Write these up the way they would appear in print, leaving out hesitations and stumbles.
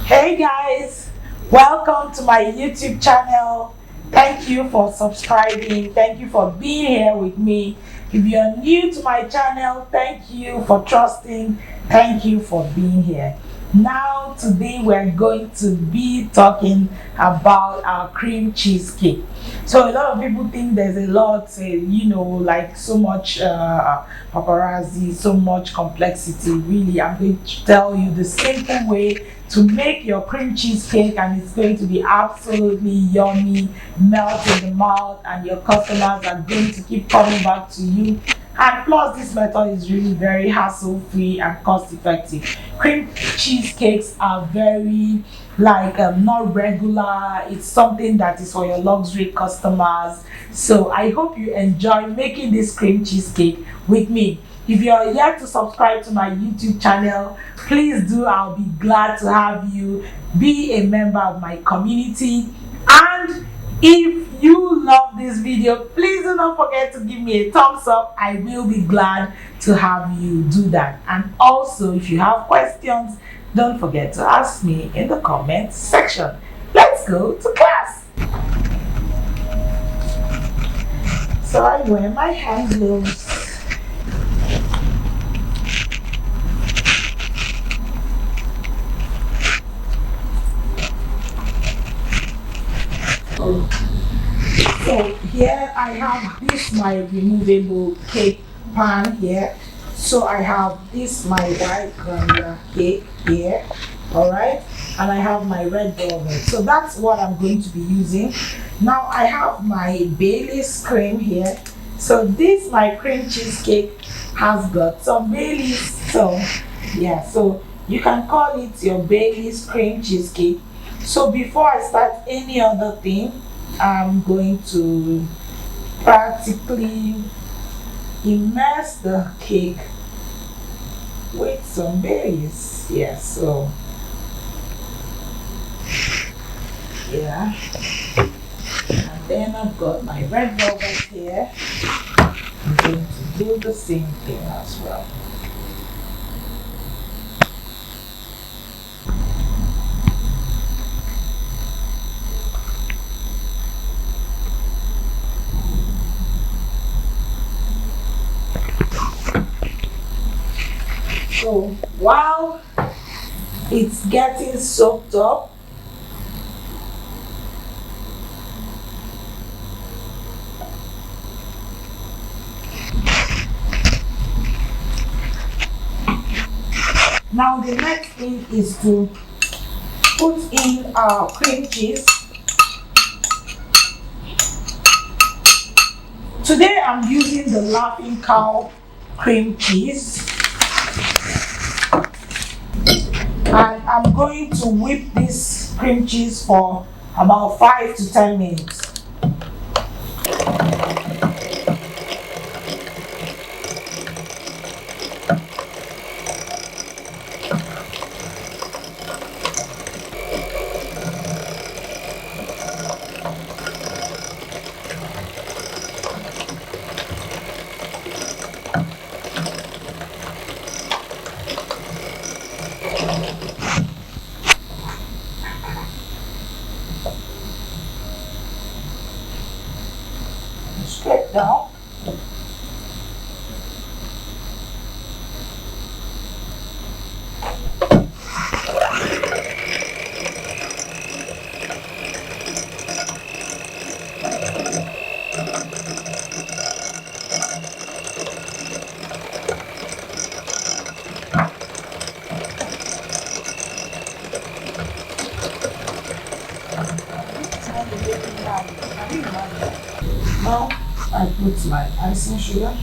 Hey guys, welcome to my YouTube channel. Thank you for subscribing. Thank you for being here with me. If you're new to my channel, thank you for trusting. Thank you for being here. Now, today we're going to be talking about our cream cheesecake. So, a lot of people think there's a lot, like so much paparazzi, so much complexity. Really, I'm going to tell you the simple way to make your cream cheesecake, and it's going to be absolutely yummy, melt in the mouth, and your customers are going to keep coming back to you. And plus, this method is really very hassle free and cost effective. Cream cheesecakes are very not regular. It's something that is for your luxury customers. So I hope you enjoy making this cream cheesecake with me. If you're yet to subscribe to my YouTube channel, please do. I'll be glad to have you be a member of my community. And if you love this video, please do not forget to give me a thumbs up. I will be glad to have you do that. And also, if you have questions, don't forget to ask me in the comment section. Let's go to class. So I wear my hand gloves. So here I have this my removable cake pan here. So I have this my white granular cake here, all right, and I have my red velvet. So that's what I'm going to be using. Now I have my Bailey's cream here. So this my cream cheesecake has got some Bailey's. So yeah, so you can call it your Bailey's cream cheesecake. So before I start any other thing, I'm going to practically immerse the cake with some berries. Yeah, so yeah, and then I've got my red velvet here. I'm going to do the same thing as well. So while it's getting soaked up, now the next thing is to put in our cream cheese. Today I'm using the Laughing Cow cream cheese. And I'm going to whip this cream cheese for about 5 to 10 minutes. Straight down. Now I put my icing sugar.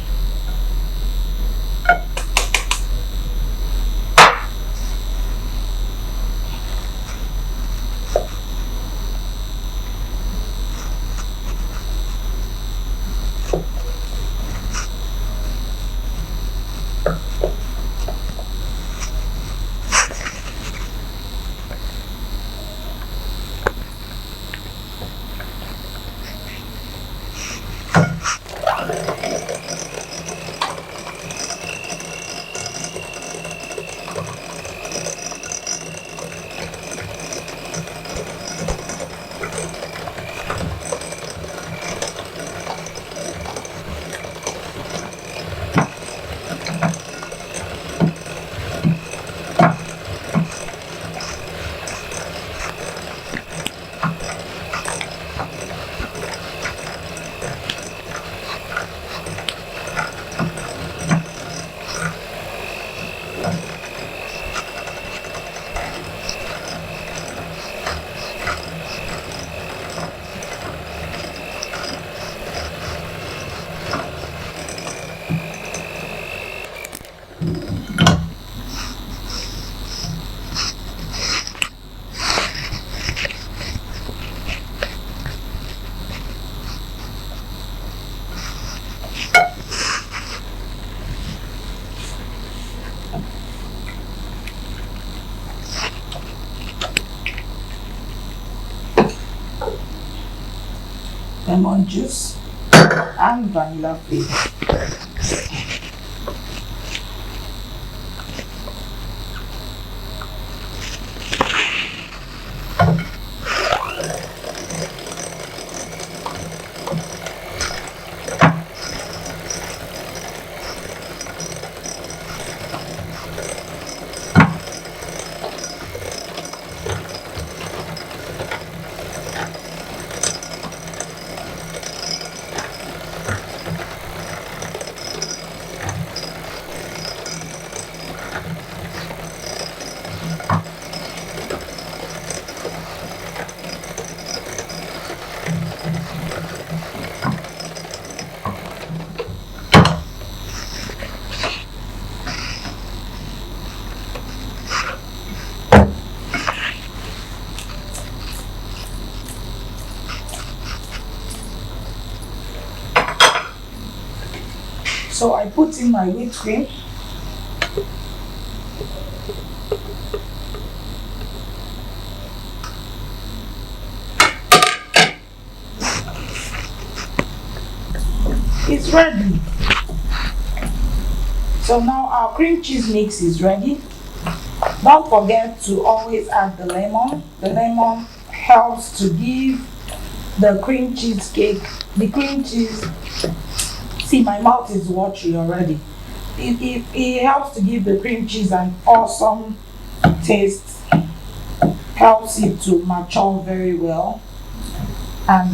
lemon juice and vanilla flavor. So I put in my whipped cream. It's ready. So now our cream cheese mix is ready. Don't forget to always add the lemon. The lemon helps to give the cream cheesecake, the cream cheese. See, my mouth is watery already. It helps to give the cream cheese an awesome taste, helps it to mature very well, and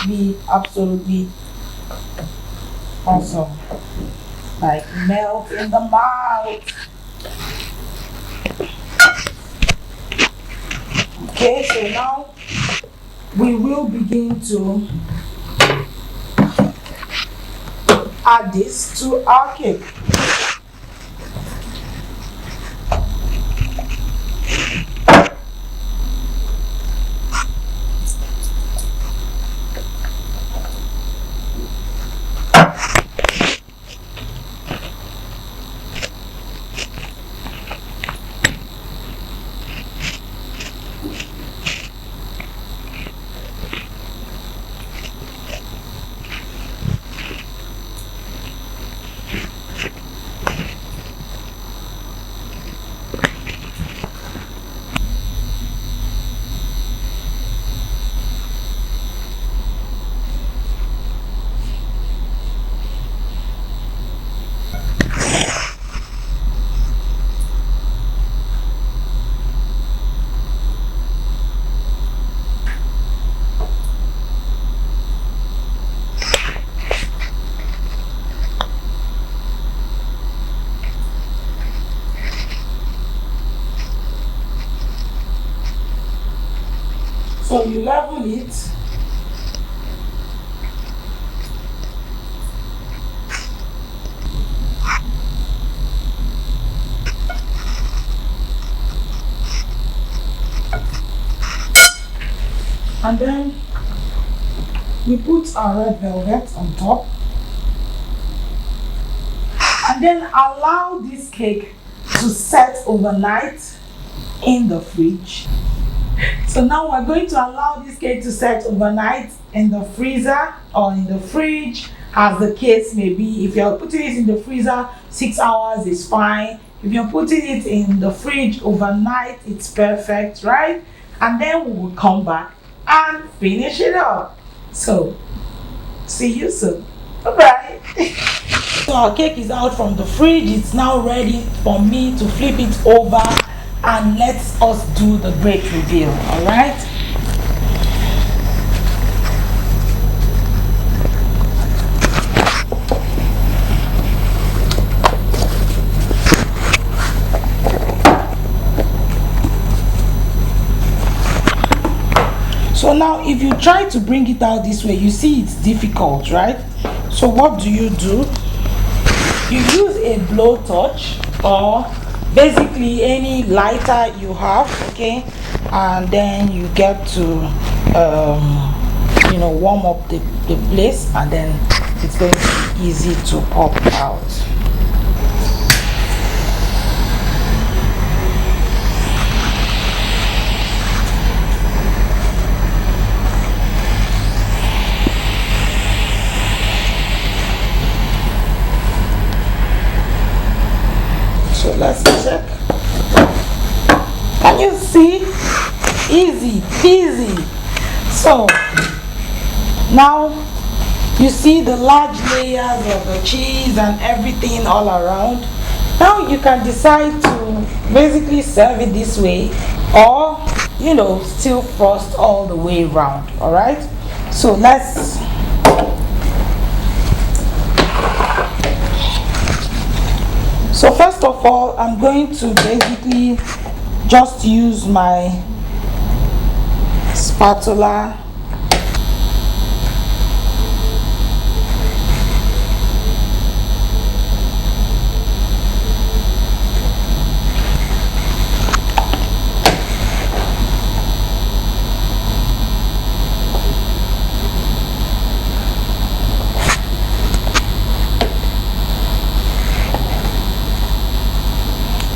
be absolutely awesome. Like melt in the mouth. Okay, so now we will begin to add this to our cake. So you level it. And then we put our red velvet on top. And then allow this cake to set overnight in the fridge. So now we're going to allow this cake to set overnight in the freezer or in the fridge, as the case may be. If you're putting it in the freezer, 6 hours is fine. If you're putting it in the fridge overnight, it's perfect, right? And then we will come back and finish it up. So, see you soon. Bye-bye. So our cake is out from the fridge. It's now ready for me to flip it over and let us do the great reveal, all right? So now if you try to bring it out this way, you see it's difficult, right? So what do? You use a blowtorch or basically any lighter you have, okay, and then you get to warm up the place, and then it's going to be easy to pop out. You see? Easy peasy. So now you see the large layers of the cheese and everything all around. Now you can decide to basically serve it this way, or still frost all the way around. All right, so first of all, I'm going to basically just use my spatula.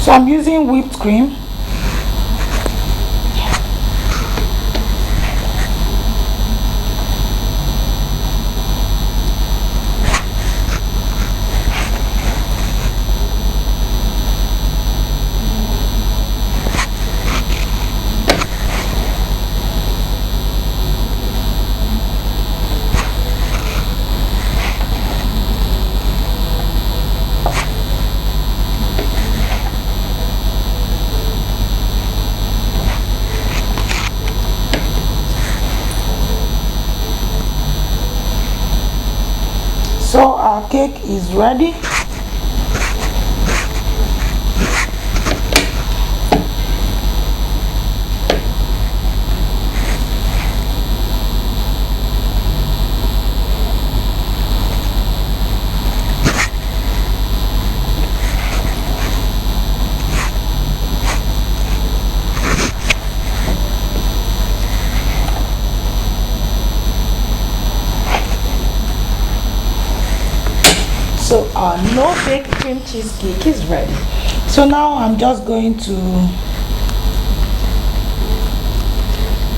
So I'm using whipped cream. So our cake is ready. So our no bake cream cheesecake is ready. So now I'm just going to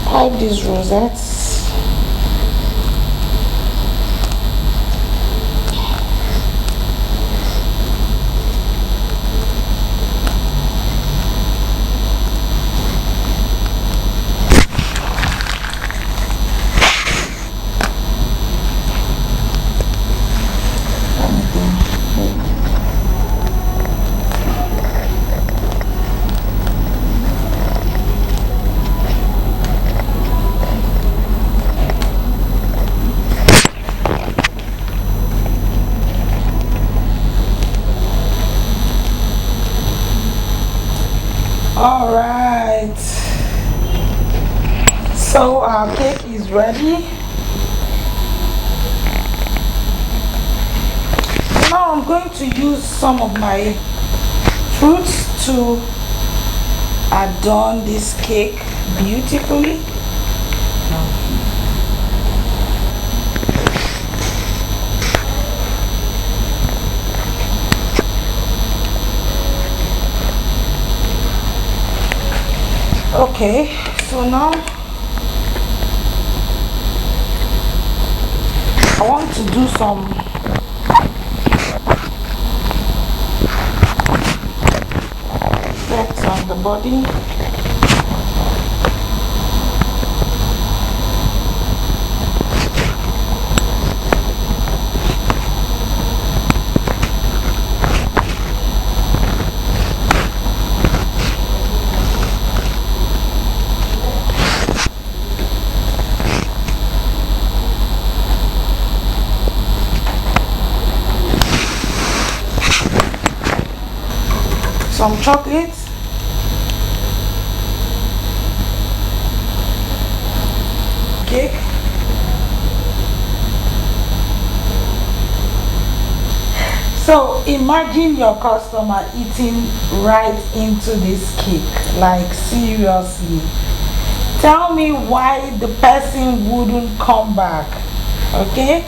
pipe these rosettes. All right, so our cake is ready. Now I'm going to use some of my fruits to adorn this cake beautifully. Okay, so now I want to do some effects on the body. Some chocolate, cake, so imagine your customer eating right into this cake, like seriously. Tell me why the person wouldn't come back. Okay,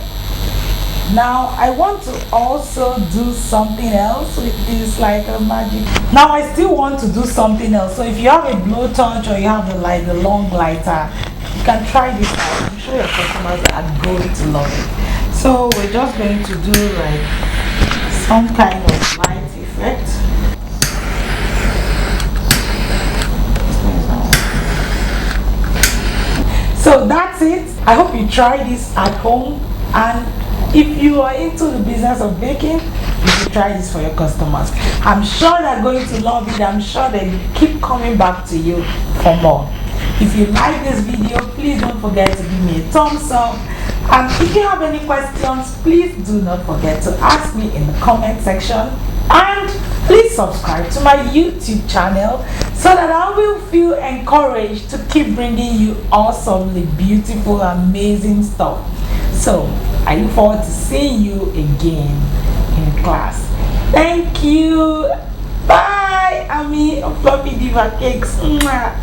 now I want to also do something else with this, like a magic. Now I still want to do something else. So if you have a blowtorch or you have the long lighter, you can try this out. I'm sure your customers are going to love it. So we're just going to do like some kind of light effect. So that's it. I hope you try this at home, and if you are into the business of baking, you should try this for your customers. I'm sure they're going to love it. I'm sure they keep coming back to you for more. If you like this video, please don't forget to give me a thumbs up. And if you have any questions, please do not forget to ask me in the comment section. And please subscribe to my YouTube channel so that I will feel encouraged to keep bringing you awesomely beautiful, amazing stuff. So I look forward to seeing you again in class. Thank you. Bye. Ami of Floppy Diva Cakes. Mwah.